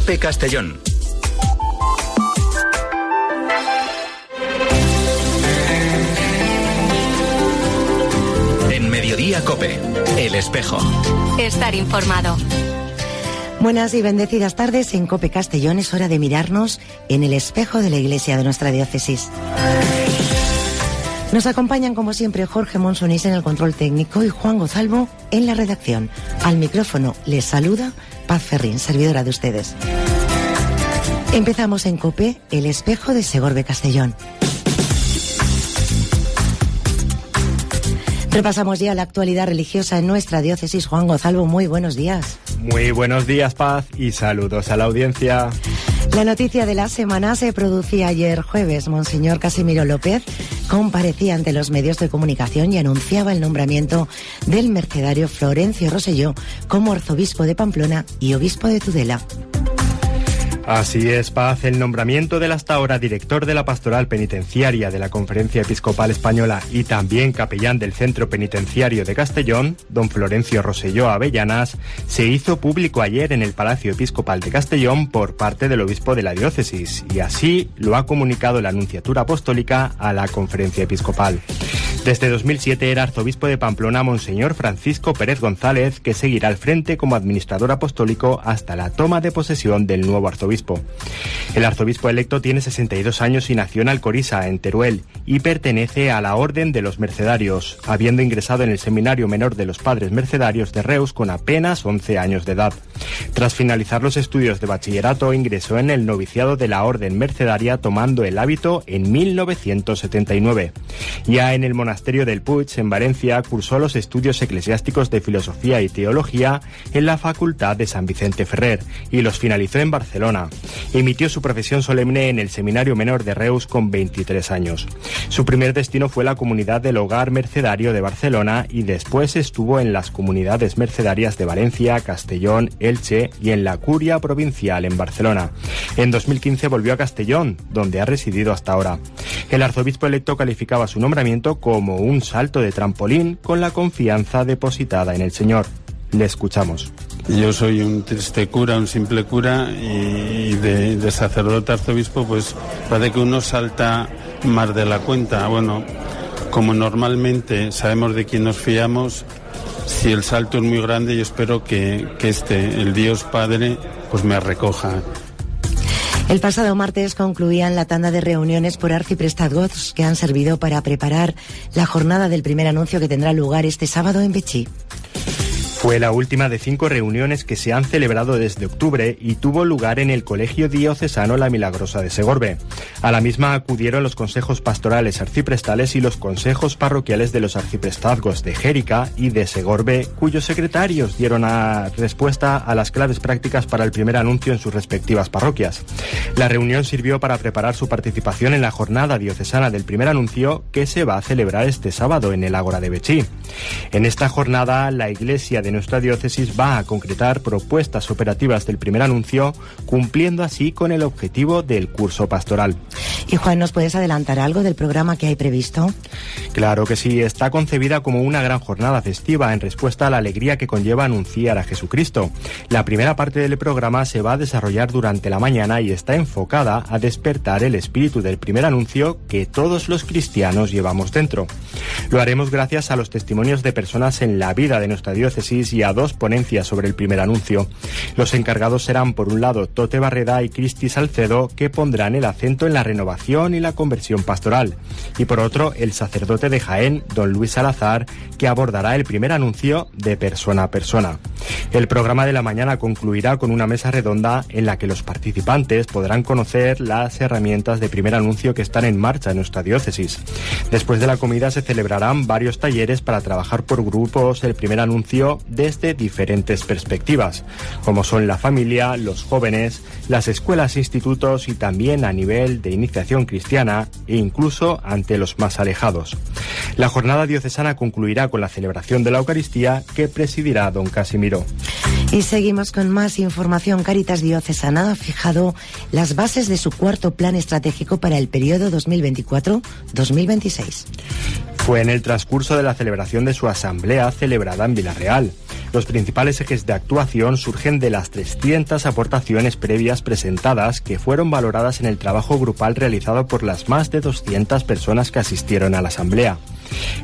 COPE Castellón. En Mediodía COPE, El Espejo. Estar informado. Buenas y bendecidas tardes. En COPE Castellón es hora de mirarnos en el espejo de la iglesia de nuestra diócesis. Nos acompañan como siempre Jorge Monsonís en el control técnico y Juan Gozalvo en la redacción. Al micrófono les saluda Paz Ferrín, servidora de ustedes. Empezamos en COPE, el espejo de Segorbe Castellón. Repasamos ya la actualidad religiosa en nuestra diócesis. Juan Gozalvo, muy buenos días. Muy buenos días, Paz, y saludos a la audiencia. La noticia de la semana se producía ayer jueves. Monseñor Casimiro López comparecía ante los medios de comunicación y anunciaba el nombramiento del mercedario Florencio Rosselló como arzobispo de Pamplona y obispo de Tudela. Así es, Paz. El nombramiento del hasta ahora director de la Pastoral Penitenciaria de la Conferencia Episcopal Española y también capellán del Centro Penitenciario de Castellón, don Florencio Rosselló Avellanas, se hizo público ayer en el Palacio Episcopal de Castellón por parte del obispo de la diócesis, y así lo ha comunicado la Nunciatura Apostólica a la Conferencia Episcopal. Desde 2007 era arzobispo de Pamplona Monseñor Francisco Pérez González, que seguirá al frente como administrador apostólico hasta la toma de posesión del nuevo arzobispo. El arzobispo electo tiene 62 años y nació en Alcoriza, en Teruel, y pertenece a la Orden de los Mercedarios, habiendo ingresado en el Seminario Menor de los Padres Mercedarios de Reus con apenas 11 años de edad. Tras finalizar los estudios de bachillerato, ingresó en el noviciado de la Orden Mercedaria, tomando el hábito en 1979. Ya en el monasterio del Puig, en Valencia, cursó los estudios eclesiásticos de Filosofía y Teología en la Facultad de San Vicente Ferrer y los finalizó en Barcelona. Emitió su profesión solemne en el Seminario Menor de Reus con 23 años. Su primer destino fue la Comunidad del Hogar Mercedario de Barcelona y después estuvo en las comunidades mercedarias de Valencia, Castellón, Elche y en la Curia Provincial en Barcelona. En 2015 volvió a Castellón, donde ha residido hasta ahora. El arzobispo electo calificaba su nombramiento como un salto de trampolín con la confianza depositada en el Señor. Le escuchamos. Yo soy un triste cura, un simple cura, y de sacerdote arzobispo pues parece que uno salta más de la cuenta. Bueno, como normalmente sabemos de quién nos fiamos, si el salto es muy grande, yo espero que el Dios Padre pues me recoja. El pasado martes concluían la tanda de reuniones por arciprestazgos que han servido para preparar la jornada del primer anuncio que tendrá lugar este sábado en Betxí. Fue la última de 5 reuniones que se han celebrado desde octubre y tuvo lugar en el Colegio Diocesano La Milagrosa de Segorbe. A la misma acudieron los consejos pastorales arciprestales y los consejos parroquiales de los arciprestazgos de Jérica y de Segorbe, cuyos secretarios dieron respuesta a las claves prácticas para el primer anuncio en sus respectivas parroquias. La reunión sirvió para preparar su participación en la jornada diocesana del primer anuncio, que se va a celebrar este sábado en el Ágora de Betxí. En esta jornada, la Iglesia de nuestra diócesis va a concretar propuestas operativas del primer anuncio, cumpliendo así con el objetivo del curso pastoral. Y Juan, ¿nos puedes adelantar algo del programa que hay previsto? Claro que sí, está concebida como una gran jornada festiva en respuesta a la alegría que conlleva anunciar a Jesucristo. La primera parte del programa se va a desarrollar durante la mañana y está enfocada a despertar el espíritu del primer anuncio que todos los cristianos llevamos dentro. Lo haremos gracias a los testimonios de personas en la vida de nuestra diócesis y a 2 ponencias sobre el primer anuncio. Los encargados serán, por un lado, Tote Barreda y Cristi Salcedo, que pondrán el acento en la renovación y la conversión pastoral, y por otro, el sacerdote de Jaén, don Luis Salazar, que abordará el primer anuncio de persona a persona. El programa de la mañana concluirá con una mesa redonda en la que los participantes podrán conocer las herramientas de primer anuncio que están en marcha en nuestra diócesis. Después de la comida se celebrarán varios talleres para trabajar por grupos el primer anuncio desde diferentes perspectivas, como son la familia, los jóvenes, las escuelas e institutos y también a nivel de iniciación cristiana e incluso ante los más alejados. La jornada diocesana concluirá con la celebración de la Eucaristía, que presidirá don Casimiro. Y seguimos con más información. Cáritas Diocesana ha fijado las bases de su cuarto plan estratégico para el periodo 2024-2026. Fue en el transcurso de la celebración de su asamblea celebrada en Villarreal. Los principales ejes de actuación surgen de las 300 aportaciones previas presentadas que fueron valoradas en el trabajo grupal realizado por las más de 200 personas que asistieron a la asamblea.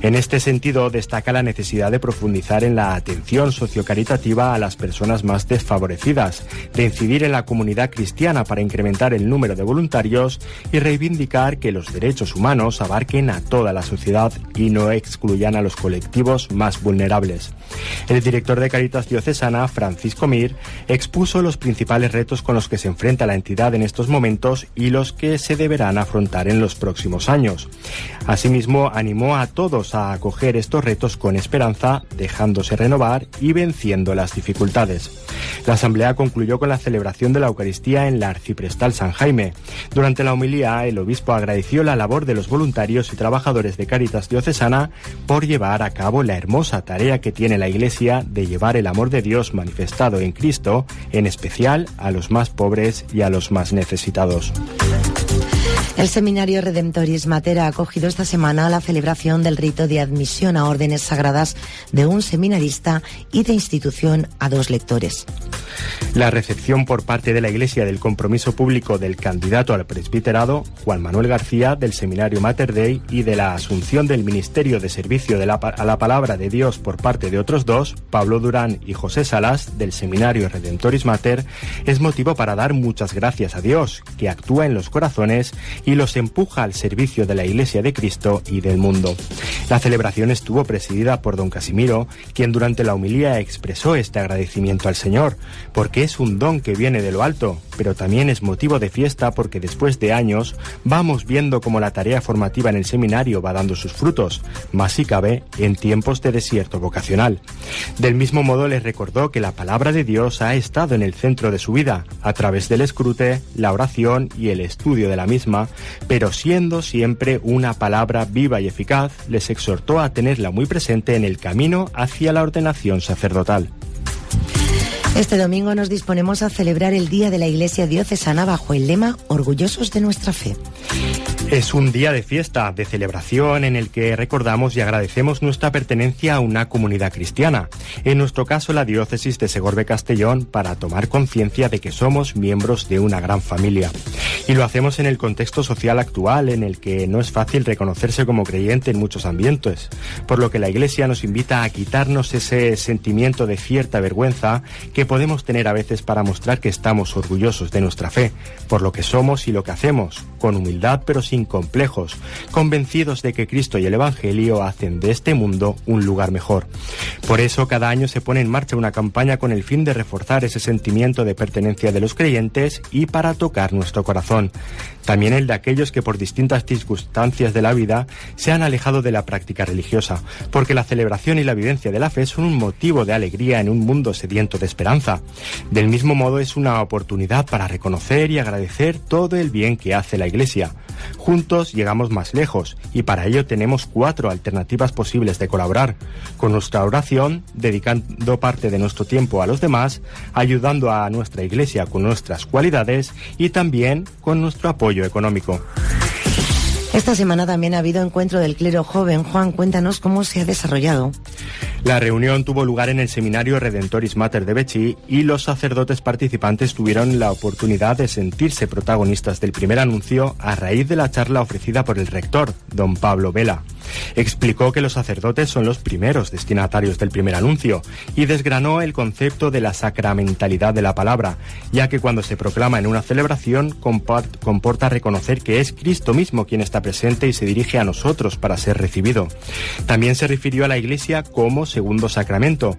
En este sentido, destaca la necesidad de profundizar en la atención sociocaritativa a las personas más desfavorecidas, de incidir en la comunidad cristiana para incrementar el número de voluntarios y reivindicar que los derechos humanos abarquen a toda la sociedad y no excluyan a los colectivos más vulnerables. El director de Cáritas Diocesana, Francisco Mir, expuso los principales retos con los que se enfrenta la entidad en estos momentos y los que se deberán afrontar en los próximos años. Asimismo, animó a todos a acoger estos retos con esperanza, dejándose renovar y venciendo las dificultades. La asamblea concluyó con la celebración de la Eucaristía en la Arciprestal San Jaime. Durante la homilía, el obispo agradeció la labor de los voluntarios y trabajadores de Cáritas Diocesana por llevar a cabo la hermosa tarea que tiene la Iglesia de llevar el amor de Dios manifestado en Cristo, en especial a los más pobres y a los más necesitados. El Seminario Redemptoris Mater ha acogido esta semana la celebración del rito de admisión a órdenes sagradas de un seminarista y de institución a 2 lectores. La recepción por parte de la Iglesia del compromiso público del candidato al presbiterado, Juan Manuel García, del Seminario Mater Dei, y de la asunción del Ministerio de Servicio a la Palabra de Dios por parte de otros 2, Pablo Durán y José Salas, del Seminario Redemptoris Mater, es motivo para dar muchas gracias a Dios, que actúa en los corazones y los empuja al servicio de la Iglesia de Cristo y del mundo. La celebración estuvo presidida por don Casimiro, quien durante la homilía expresó este agradecimiento al Señor, porque es un don que viene de lo alto, pero también es motivo de fiesta porque después de años vamos viendo cómo la tarea formativa en el seminario va dando sus frutos, más si cabe en tiempos de desierto vocacional. Del mismo modo les recordó que la palabra de Dios ha estado en el centro de su vida, a través del escrute, la oración y el estudio de la misma, pero siendo siempre una palabra viva y eficaz, les exhortó a tenerla muy presente en el camino hacia la ordenación sacerdotal. Este domingo nos disponemos a celebrar el Día de la Iglesia Diocesana bajo el lema Orgullosos de nuestra fe. Es un día de fiesta, de celebración, en el que recordamos y agradecemos nuestra pertenencia a una comunidad cristiana, en nuestro caso la diócesis de Segorbe-Castellón, para tomar conciencia de que somos miembros de una gran familia. Y lo hacemos en el contexto social actual, en el que no es fácil reconocerse como creyente en muchos ambientes, por lo que la Iglesia nos invita a quitarnos ese sentimiento de cierta vergüenza que podemos tener a veces para mostrar que estamos orgullosos de nuestra fe, por lo que somos y lo que hacemos, con humildad pero sin complejos, convencidos de que Cristo y el Evangelio hacen de este mundo un lugar mejor. Por eso cada año se pone en marcha una campaña con el fin de reforzar ese sentimiento de pertenencia de los creyentes y para tocar nuestro corazón. También el de aquellos que por distintas circunstancias de la vida se han alejado de la práctica religiosa, porque la celebración y la vivencia de la fe son un motivo de alegría en un mundo sediento de esperanza. Del mismo modo es una oportunidad para reconocer y agradecer todo el bien que hace la Iglesia. Juntos llegamos más lejos y para ello tenemos 4 alternativas posibles de colaborar: con nuestra oración, dedicando parte de nuestro tiempo a los demás, ayudando a nuestra Iglesia con nuestras cualidades y también con nuestro apoyo económico. Esta semana también ha habido encuentro del clero joven. Juan, cuéntanos cómo se ha desarrollado. La reunión tuvo lugar en el Seminario Redemptoris Mater de Betxí y los sacerdotes participantes tuvieron la oportunidad de sentirse protagonistas del primer anuncio a raíz de la charla ofrecida por el rector, don Pablo Vela. Explicó que los sacerdotes son los primeros destinatarios del primer anuncio y desgranó el concepto de la sacramentalidad de la palabra, ya que cuando se proclama en una celebración comporta reconocer que es Cristo mismo quien está presente y se dirige a nosotros para ser recibido. También se refirió a la Iglesia como segundo sacramento,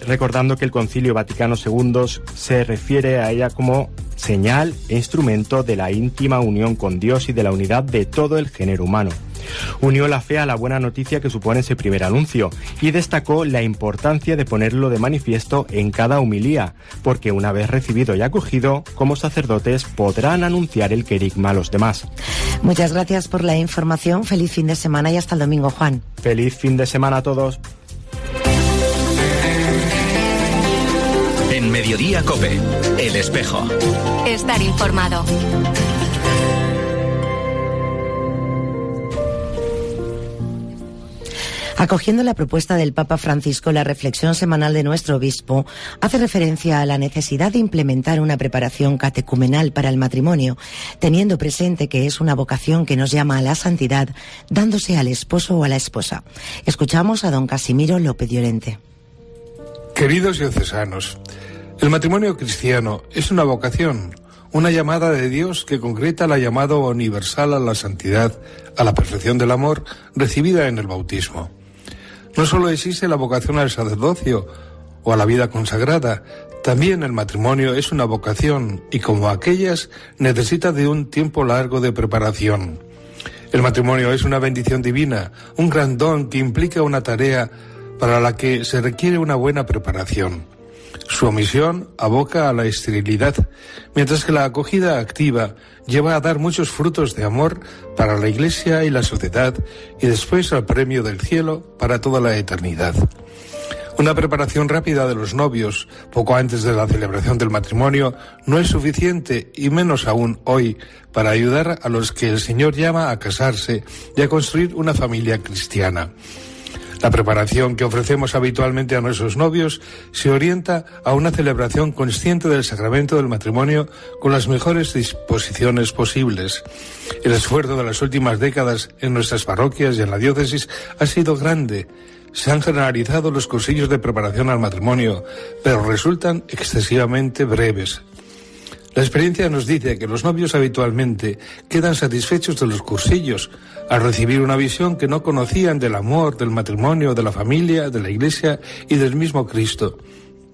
recordando que el Concilio Vaticano II se refiere a ella como señal e instrumento de la íntima unión con Dios y de la unidad de todo el género humano. Unió la fe a la buena noticia que supone ese primer anuncio y destacó la importancia de ponerlo de manifiesto en cada homilía, porque una vez recibido y acogido, como sacerdotes podrán anunciar el querigma a los demás. Muchas gracias por la información, feliz fin de semana y hasta el domingo, Juan. Feliz fin de semana a todos. En Mediodía COPE, El Espejo. Estar informado. Acogiendo la propuesta del Papa Francisco, la reflexión semanal de nuestro obispo hace referencia a la necesidad de implementar una preparación catecumenal para el matrimonio, teniendo presente que es una vocación que nos llama a la santidad, dándose al esposo o a la esposa. Escuchamos a don Casimiro López Llorente. Queridos diocesanos, el matrimonio cristiano es una vocación, una llamada de Dios que concreta la llamada universal a la santidad, a la perfección del amor, recibida en el bautismo. No solo existe la vocación al sacerdocio o a la vida consagrada, también el matrimonio es una vocación y como aquellas necesita de un tiempo largo de preparación. El matrimonio es una bendición divina, un gran don que implica una tarea para la que se requiere una buena preparación. Su omisión aboca a la esterilidad, mientras que la acogida activa lleva a dar muchos frutos de amor para la Iglesia y la sociedad y después al premio del cielo para toda la eternidad. Una preparación rápida de los novios, poco antes de la celebración del matrimonio, no es suficiente, y menos aún hoy, para ayudar a los que el Señor llama a casarse y a construir una familia cristiana. La preparación que ofrecemos habitualmente a nuestros novios se orienta a una celebración consciente del sacramento del matrimonio con las mejores disposiciones posibles. El esfuerzo de las últimas décadas en nuestras parroquias y en la diócesis ha sido grande. Se han generalizado los cursillos de preparación al matrimonio, pero resultan excesivamente breves. La experiencia nos dice que los novios habitualmente quedan satisfechos de los cursillos al recibir una visión que no conocían del amor, del matrimonio, de la familia, de la Iglesia y del mismo Cristo.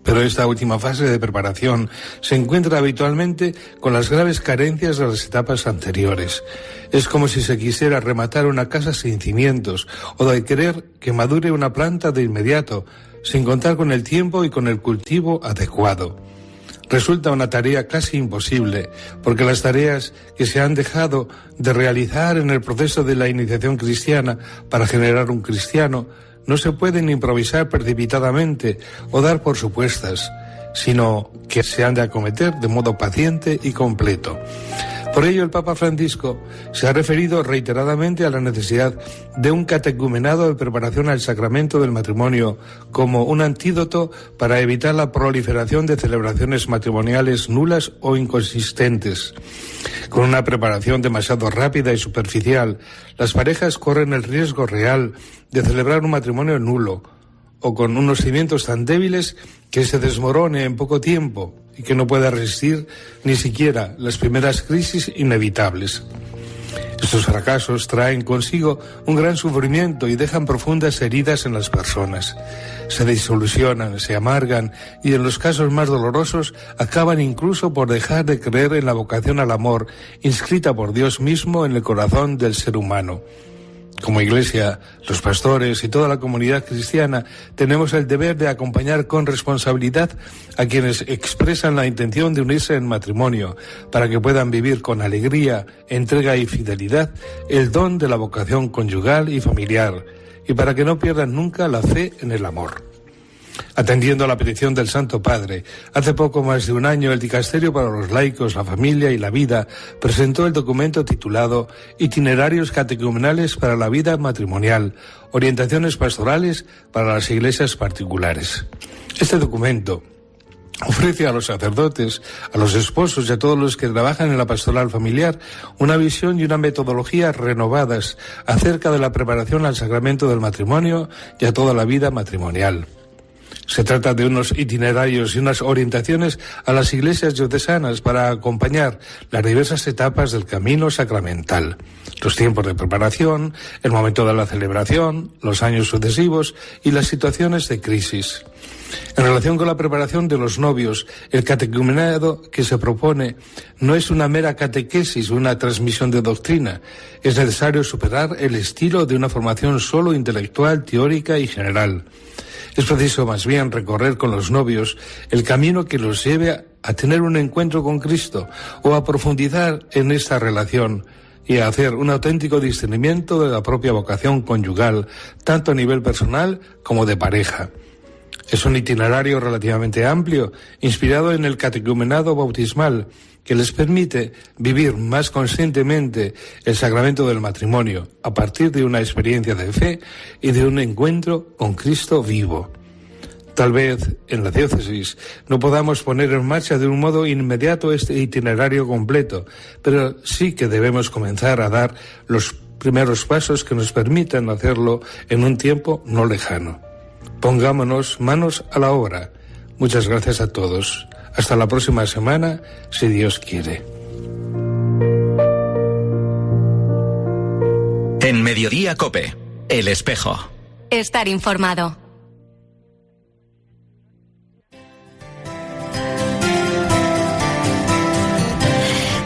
Pero esta última fase de preparación se encuentra habitualmente con las graves carencias de las etapas anteriores. Es como si se quisiera rematar una casa sin cimientos o de querer que madure una planta de inmediato, sin contar con el tiempo y con el cultivo adecuado. Resulta una tarea casi imposible, porque las tareas que se han dejado de realizar en el proceso de la iniciación cristiana para generar un cristiano no se pueden improvisar precipitadamente o dar por supuestas, sino que se han de acometer de modo paciente y completo. Por ello, el Papa Francisco se ha referido reiteradamente a la necesidad de un catecumenado de preparación al sacramento del matrimonio como un antídoto para evitar la proliferación de celebraciones matrimoniales nulas o inconsistentes. Con una preparación demasiado rápida y superficial, las parejas corren el riesgo real de celebrar un matrimonio nulo o con unos cimientos tan débiles que se desmorone en poco tiempo y que no pueda resistir ni siquiera las primeras crisis inevitables. Estos fracasos traen consigo un gran sufrimiento y dejan profundas heridas en las personas. Se desilusionan, se amargan y en los casos más dolorosos acaban incluso por dejar de creer en la vocación al amor inscrita por Dios mismo en el corazón del ser humano. Como Iglesia, los pastores y toda la comunidad cristiana tenemos el deber de acompañar con responsabilidad a quienes expresan la intención de unirse en matrimonio para que puedan vivir con alegría, entrega y fidelidad el don de la vocación conyugal y familiar y para que no pierdan nunca la fe en el amor. Atendiendo a la petición del Santo Padre, hace poco más de un año el Dicasterio para los Laicos, la Familia y la Vida presentó el documento titulado Itinerarios catecumenales para la vida matrimonial, orientaciones pastorales para las iglesias particulares. Este documento ofrece a los sacerdotes, a los esposos y a todos los que trabajan en la pastoral familiar una visión y una metodología renovadas acerca de la preparación al sacramento del matrimonio y a toda la vida matrimonial. Se trata de unos itinerarios y unas orientaciones a las iglesias diocesanas para acompañar las diversas etapas del camino sacramental, los tiempos de preparación, el momento de la celebración, los años sucesivos y las situaciones de crisis. En relación con la preparación de los novios, el catecumenado que se propone no es una mera catequesis o una transmisión de doctrina. Es necesario superar el estilo de una formación solo intelectual, teórica y general. Es preciso más bien recorrer con los novios el camino que los lleve a tener un encuentro con Cristo o a profundizar en esta relación y a hacer un auténtico discernimiento de la propia vocación conyugal, tanto a nivel personal como de pareja. Es un itinerario relativamente amplio, inspirado en el catecumenado bautismal, que les permite vivir más conscientemente el sacramento del matrimonio a partir de una experiencia de fe y de un encuentro con Cristo vivo. Tal vez en la diócesis no podamos poner en marcha de un modo inmediato este itinerario completo, pero sí que debemos comenzar a dar los primeros pasos que nos permitan hacerlo en un tiempo no lejano. Pongámonos manos a la obra. Muchas gracias a todos. Hasta la próxima semana, si Dios quiere. En Mediodía COPE, El Espejo. Estar informado.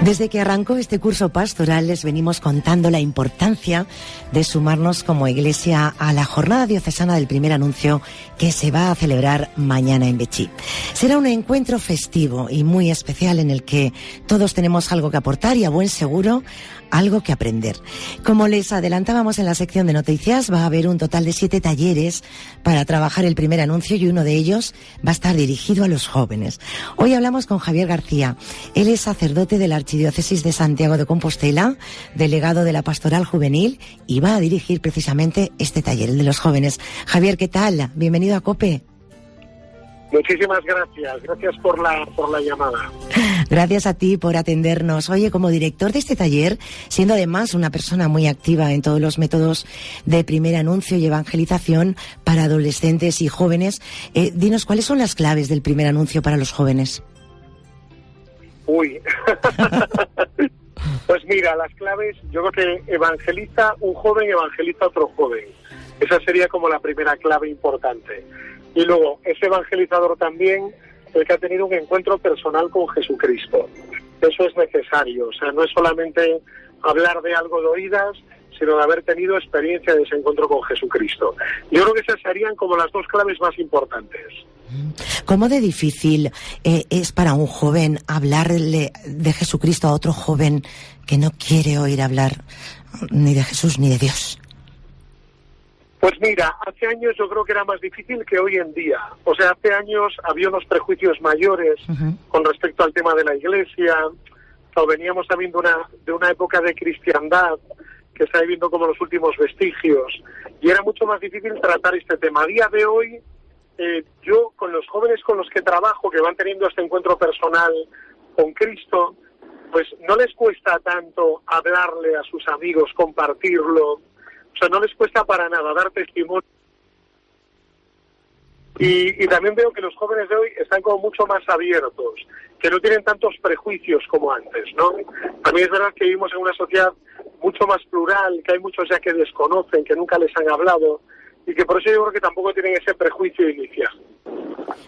Desde que arrancó este curso pastoral les venimos contando la importancia de sumarnos como Iglesia a la Jornada Diocesana del Primer Anuncio que se va a celebrar mañana en Betxí. Será un encuentro festivo y muy especial en el que todos tenemos algo que aportar y a buen seguro algo que aprender. Como les adelantábamos en la sección de noticias, va a haber un total de 7 talleres para trabajar el primer anuncio y uno de ellos va a estar dirigido a los jóvenes. Hoy hablamos con Javier García. Él es sacerdote de la Archidiócesis de Santiago de Compostela, delegado de la Pastoral Juvenil y va a dirigir precisamente este taller, el de los jóvenes. Javier, ¿qué tal? Bienvenido a COPE. Muchísimas gracias. Gracias por la llamada. Gracias a ti por atendernos. Oye, como director de este taller, siendo además una persona muy activa en todos los métodos de primer anuncio y evangelización para adolescentes y jóvenes, dinos, ¿cuáles son las claves del primer anuncio para los jóvenes? Uy. Pues mira, las claves, yo creo que evangeliza un joven, evangeliza otro joven. Esa sería como la primera clave importante. Y luego, es evangelizador también el que ha tenido un encuentro personal con Jesucristo. Eso es necesario, o sea, no es solamente hablar de algo de oídas, sino de haber tenido experiencia de ese encuentro con Jesucristo. Yo creo que esas serían como las dos claves más importantes. ¿Cómo de difícil es para un joven hablarle de Jesucristo a otro joven que no quiere oír hablar ni de Jesús ni de Dios? Pues mira, hace años yo creo que era más difícil que hoy en día. O sea, hace años había unos prejuicios mayores con respecto al tema de la Iglesia. O veníamos también de una época de cristiandad que está viviendo como los últimos vestigios. Y era mucho más difícil tratar este tema. A día de hoy, yo con los jóvenes con los que trabajo, que van teniendo este encuentro personal con Cristo, pues no les cuesta tanto hablarle a sus amigos, compartirlo. O sea, no les cuesta para nada dar testimonio. Y también veo que los jóvenes de hoy están como mucho más abiertos, que no tienen tantos prejuicios como antes, ¿no? También es verdad que vivimos en una sociedad mucho más plural, que hay muchos ya que desconocen, que nunca les han hablado, y que por eso yo creo que tampoco tienen ese prejuicio inicial.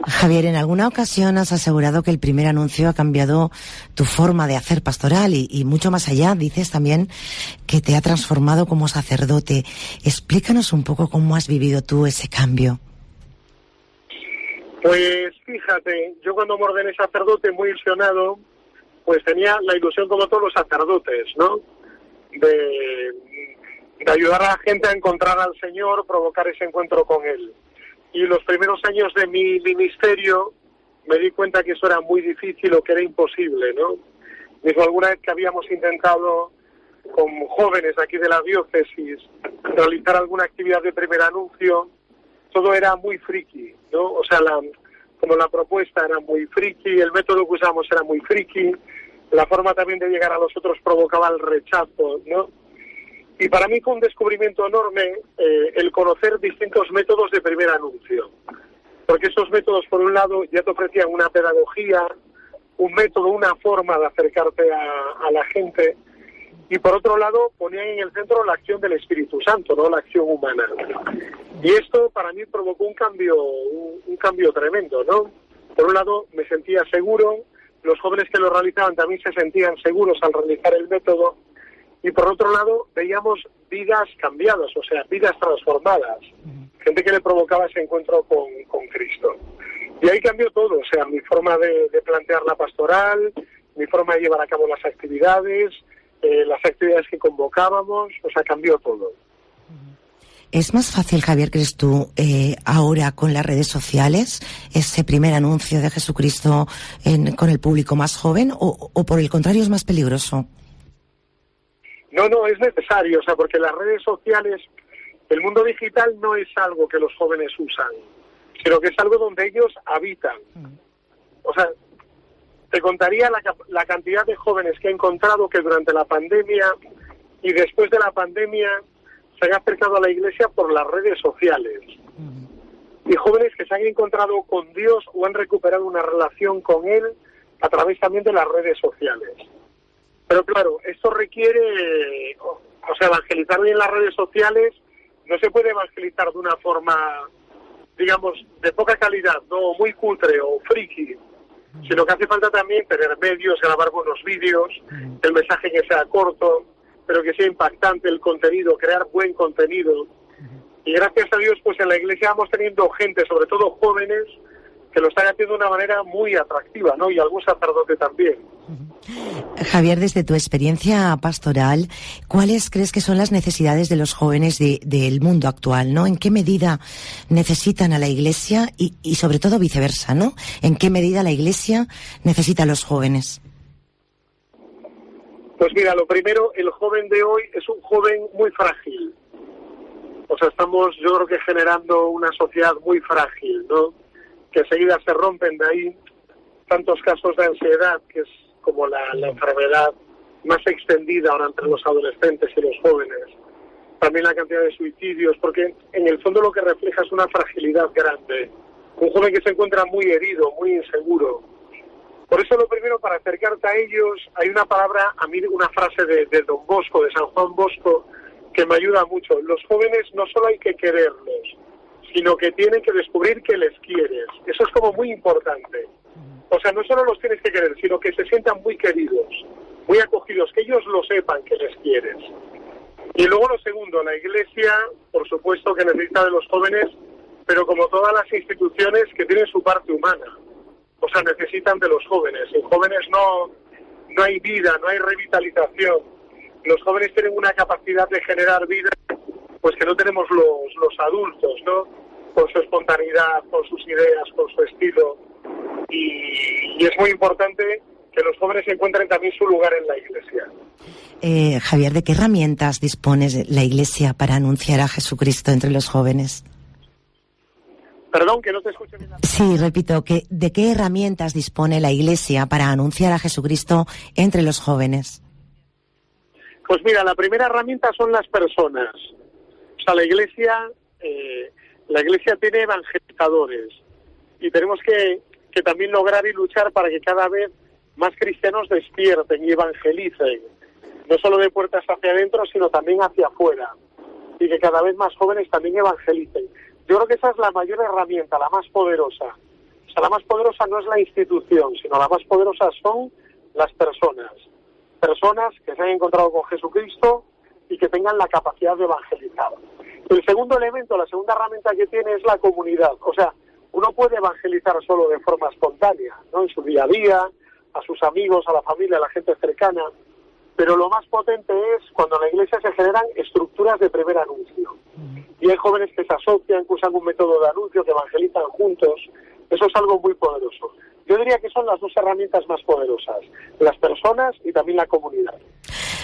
Javier, en alguna ocasión has asegurado que el primer anuncio ha cambiado tu forma de hacer pastoral y mucho más allá, dices también que te ha transformado como sacerdote. Explícanos un poco cómo has vivido tú ese cambio. Pues fíjate, yo cuando me ordené sacerdote muy ilusionado, pues tenía la ilusión como todos los sacerdotes, ¿no? De ayudar a la gente a encontrar al Señor, provocar ese encuentro con Él. Y los primeros años de mi ministerio me di cuenta que eso era muy difícil o que era imposible, ¿no? Mismo alguna vez que habíamos intentado con jóvenes aquí de la diócesis realizar alguna actividad de primer anuncio, todo era muy friki, ¿no? O sea, como la propuesta era muy friki, el método que usamos era muy friki, la forma también de llegar a los otros provocaba el rechazo, ¿no? Y para mí fue un descubrimiento enorme el conocer distintos métodos de primer anuncio. Porque esos métodos, por un lado, ya te ofrecían una pedagogía, un método, una forma de acercarte a la gente. Y por otro lado, ponían en el centro la acción del Espíritu Santo, ¿no? La acción humana. Y esto para mí provocó un cambio tremendo, ¿no? Por un lado, me sentía seguro, los jóvenes que lo realizaban también se sentían seguros al realizar el método. Y por otro lado, veíamos vidas cambiadas, o sea, vidas transformadas. Gente que le provocaba ese encuentro con Cristo. Y ahí cambió todo, o sea, mi forma de plantear la pastoral, mi forma de llevar a cabo las actividades que convocábamos, o sea, cambió todo. ¿Es más fácil, Javier, crees tú, ahora con las redes sociales, ese primer anuncio de Jesucristo con el público más joven, o por el contrario es más peligroso? No, es necesario, porque las redes sociales, el mundo digital no es algo que los jóvenes usan, sino que es algo donde ellos habitan. Te contaría la cantidad de jóvenes que he encontrado que durante la pandemia y después de la pandemia se han acercado a la iglesia por las redes sociales. Y jóvenes que se han encontrado con Dios o han recuperado una relación con Él a través también de las redes sociales. Pero claro, esto requiere, evangelizar bien las redes sociales no se puede evangelizar de una forma, digamos, de poca calidad, no muy cutre o friki, sino que hace falta también tener medios, grabar buenos vídeos, el mensaje que sea corto, pero que sea impactante el contenido, crear buen contenido. Y gracias a Dios, pues en la iglesia vamos teniendo gente, sobre todo jóvenes, que lo están haciendo de una manera muy atractiva, ¿no? Y algún sacerdote también. Javier, desde tu experiencia pastoral, ¿cuáles crees que son las necesidades de los jóvenes del mundo actual, ¿no? ¿En qué medida necesitan a la iglesia y sobre todo viceversa, ¿no? ¿En qué medida la iglesia necesita a los jóvenes? Pues mira, lo primero, el joven de hoy es un joven muy frágil. Estamos, yo creo que generando una sociedad muy frágil, ¿no? Que enseguida se rompen de ahí tantos casos de ansiedad, que es como la enfermedad más extendida ahora entre los adolescentes y los jóvenes. También la cantidad de suicidios, porque en el fondo lo que refleja es una fragilidad grande. Un joven que se encuentra muy herido, muy inseguro. Por eso lo primero, para acercarte a ellos, hay una palabra, a mí una frase de Don Bosco, de San Juan Bosco, que me ayuda mucho. Los jóvenes no solo hay que quererlos, sino que tienen que descubrir que les quieres. Eso es como muy importante. No solo los tienes que querer, sino que se sientan muy queridos, muy acogidos, que ellos lo sepan que les quieres. Y luego lo segundo, la iglesia, por supuesto que necesita de los jóvenes, pero como todas las instituciones que tienen su parte humana. Necesitan de los jóvenes. Sin jóvenes no hay vida, no hay revitalización. Los jóvenes tienen una capacidad de generar vida, pues que no tenemos los adultos, ¿no? Con su espontaneidad, con sus ideas, con su estilo. Y es muy importante que los jóvenes encuentren también su lugar en la iglesia. Javier, ¿de qué herramientas dispone la iglesia para anunciar a Jesucristo entre los jóvenes? Perdón, que no te escuché bien. Sí, repito, ¿de qué herramientas dispone la iglesia para anunciar a Jesucristo entre los jóvenes? Pues mira, la primera herramienta son las personas. La iglesia tiene evangelizadores y tenemos que también lograr y luchar para que cada vez más cristianos despierten y evangelicen, no solo de puertas hacia adentro, sino también hacia afuera, y que cada vez más jóvenes también evangelicen. Yo creo que esa es la mayor herramienta, la más poderosa. La más poderosa no es la institución, sino la más poderosa son las personas. Personas que se han encontrado con Jesucristo y que tengan la capacidad de evangelizar. El segundo elemento, la segunda herramienta que tiene es la comunidad. Uno puede evangelizar solo de forma espontánea, ¿no? En su día a día, a sus amigos, a la familia, a la gente cercana. Pero lo más potente es cuando en la iglesia se generan estructuras de primer anuncio. Y hay jóvenes que se asocian, que usan un método de anuncio, que evangelizan juntos. Eso es algo muy poderoso. Yo diría que son las dos herramientas más poderosas, las personas y también la comunidad.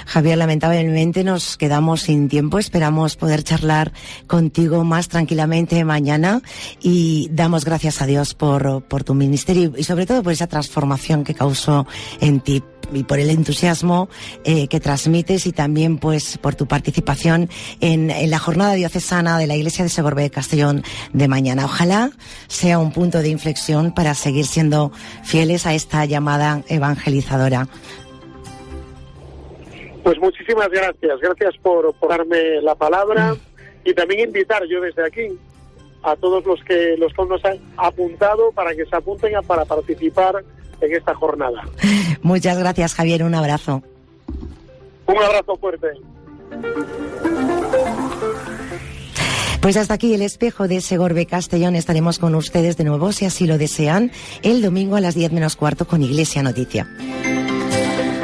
Javier, lamentablemente nos quedamos sin tiempo. Esperamos poder charlar contigo más tranquilamente mañana y damos gracias a Dios por tu ministerio y sobre todo por esa transformación que causó en ti y por el entusiasmo que transmites y también pues por tu participación en la jornada diocesana de la Iglesia de Segorbe de Castellón de mañana. Ojalá sea un punto de inflexión para seguir siendo fieles a esta llamada evangelizadora. Pues muchísimas gracias. Gracias por darme la palabra y también invitar yo desde aquí a todos los que nos han apuntado para que se apunten para participar en esta jornada. Muchas gracias, Javier. Un abrazo. Un abrazo fuerte. Pues hasta aquí el espejo de Segorbe Castellón. Estaremos con ustedes de nuevo, si así lo desean, el domingo a las 10:45 con Iglesia Noticia.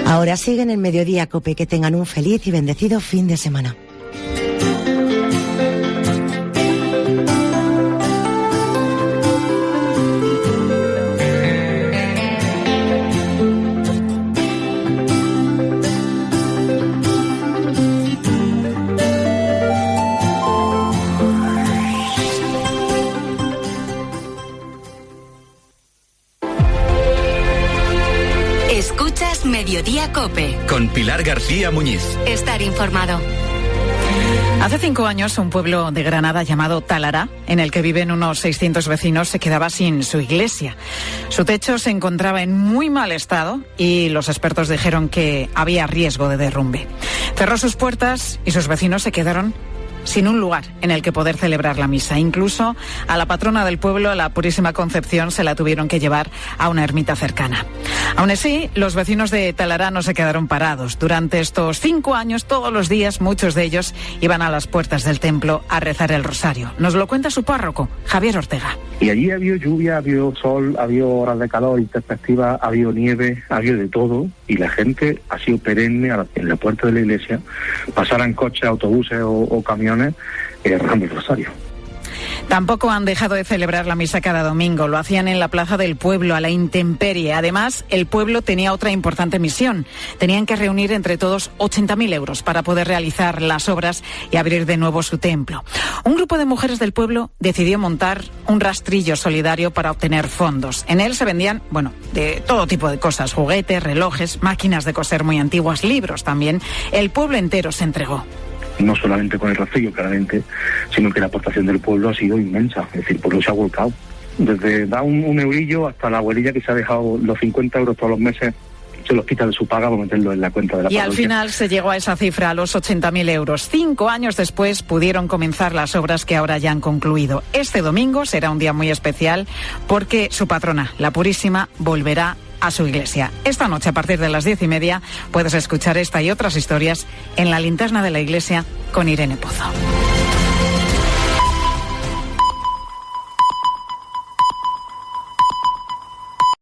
Ahora siguen en Mediodía Cope. Que tengan un feliz y bendecido fin de semana. Mediodía COPE. Con Pilar García Muñiz. Estar informado. Hace 5 años, un pueblo de Granada llamado Talará, en el que viven unos 600 vecinos, se quedaba sin su iglesia. Su techo se encontraba en muy mal estado y los expertos dijeron que había riesgo de derrumbe. Cerró sus puertas y sus vecinos se quedaron sin un lugar en el que poder celebrar la misa. Incluso a la patrona del pueblo, la Purísima Concepción, se la tuvieron que llevar a una ermita cercana. Aún así, los vecinos de Talará no se quedaron parados. Durante estos 5 años, todos los días, muchos de ellos iban a las puertas del templo a rezar el rosario. Nos lo cuenta su párroco, Javier Ortega. Y allí había lluvia, había sol, había horas de calor, perspectiva, había nieve, había de todo. Y la gente ha sido perenne en la puerta de la iglesia, pasaran coches, autobuses o camiones, rezando el rosario. Tampoco han dejado de celebrar la misa cada domingo. Lo hacían en la plaza del pueblo, a la intemperie. Además, el pueblo tenía otra importante misión. Tenían que reunir entre todos 80.000 euros para poder realizar las obras y abrir de nuevo su templo. Un grupo de mujeres del pueblo decidió montar un rastrillo solidario para obtener fondos. En él se vendían, de todo tipo de cosas: juguetes, relojes, máquinas de coser muy antiguas, libros también. El pueblo entero se entregó. No solamente con el rastrillo, claramente, sino que la aportación del pueblo ha sido inmensa. Es decir, el pueblo se ha volcado. Desde dar un eurillo hasta la abuelilla que se ha dejado los 50 euros todos los meses, se los quita de su paga para meterlo en la cuenta de la parroquia. Y al final se llegó a esa cifra, a los 80.000 euros. 5 años después pudieron comenzar las obras que ahora ya han concluido. Este domingo será un día muy especial porque su patrona, la Purísima, volverá a su iglesia. Esta noche, a partir de las 10:30, puedes escuchar esta y otras historias en La Linterna de la Iglesia con Irene Pozo.